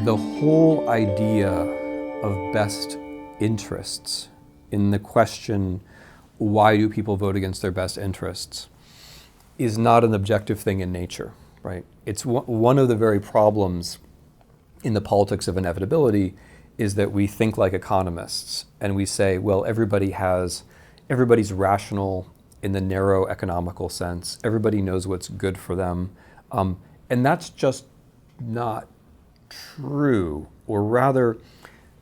The whole idea of best interests in the question, why do people vote against their best interests, is not an objective thing in nature, right? It's one of the very problems in the politics of inevitability is that we think like economists and we say, well, everybody's rational in the narrow economical sense. Everybody knows what's good for them. And that's just not true, or rather,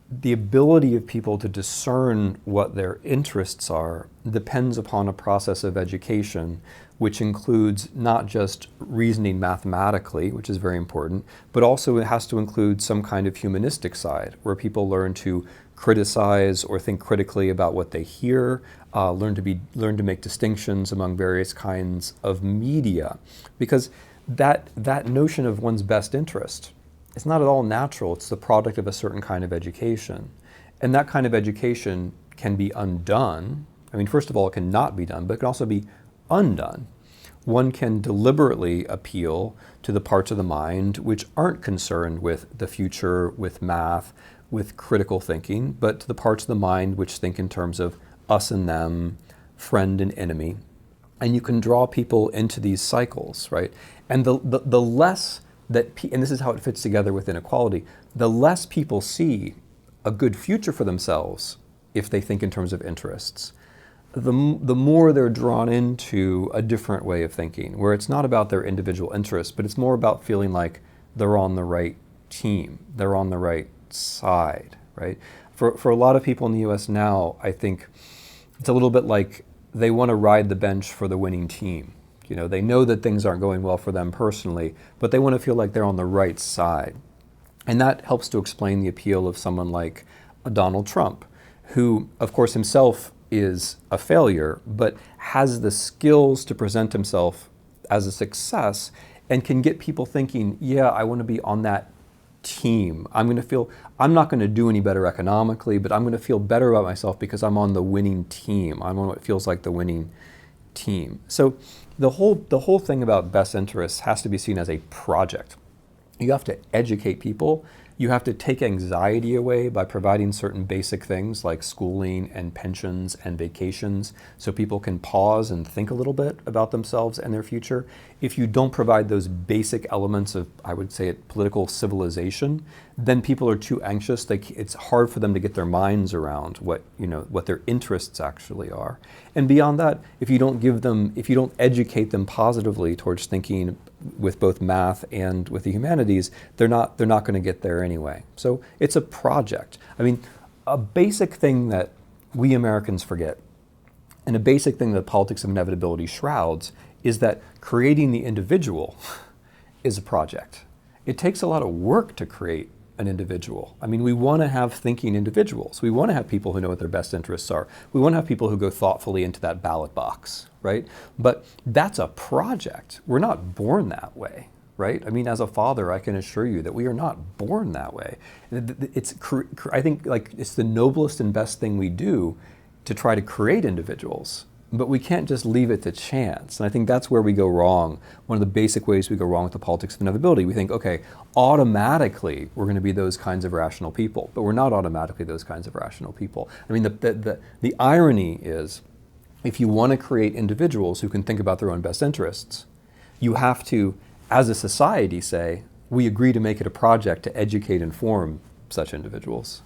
the ability of people to discern what their interests are depends upon a process of education, which includes not just reasoning mathematically, which is very important, but also it has to include some kind of humanistic side, where people learn to criticize or think critically about what they hear, learn to make distinctions among various kinds of media, because that notion of one's best interest, it's not at all natural. It's the product of a certain kind of education. And that kind of education can be undone. I mean, first of all, it can not be done, but it can also be undone. One can deliberately appeal to the parts of the mind which aren't concerned with the future, with math, with critical thinking, but to the parts of the mind which think in terms of us and them, friend and enemy. And you can draw people into these cycles, right? And the less that, and this is how it fits together with inequality, the less people see a good future for themselves if they think in terms of interests, the more they're drawn into a different way of thinking, where it's not about their individual interests, but it's more about feeling like they're on the right team, they're on the right side, right? For a lot of people in the US now, I think it's a little bit like they want to ride the bench for the winning team. You know, they know that things aren't going well for them personally, but they want to feel like they're on the right side. And that helps to explain the appeal of someone like Donald Trump, who, of course, himself is a failure, but has the skills to present himself as a success and can get people thinking, yeah, I want to be on that team. I'm not going to do any better economically, but I'm going to feel better about myself because I'm on the winning team. I'm on what feels like the winning team. So the whole thing about best interests has to be seen as a project. You have to educate people. You have to take anxiety away by providing certain basic things like schooling and pensions and vacations so people can pause and think a little bit about themselves and their future. If you don't provide those basic elements of, I would say, political civilization, then people are too anxious. It's hard for them to get their minds around what their interests actually are. And beyond that, if you don't educate them positively towards thinking with both math and with the humanities, they're not going to get there anyway. So it's a project. I mean, a basic thing that we Americans forget, and a basic thing that politics of inevitability shrouds, is that creating the individual is a project. It takes a lot of work to create an individual. I mean, we want to have thinking individuals. We want to have people who know what their best interests are. We want to have people who go thoughtfully into that ballot box, right? But that's a project. We're not born that way, right? I mean, as a father, I can assure you that we are not born that way. I think like it's the noblest and best thing we do to try to create individuals. But we can't just leave it to chance. And I think that's where we go wrong. One of the basic ways we go wrong with the politics of inevitability. We think, okay, automatically we're going to be those kinds of rational people. But we're not automatically those kinds of rational people. I mean, the irony is, if you want to create individuals who can think about their own best interests, you have to, as a society, say, we agree to make it a project to educate and form such individuals.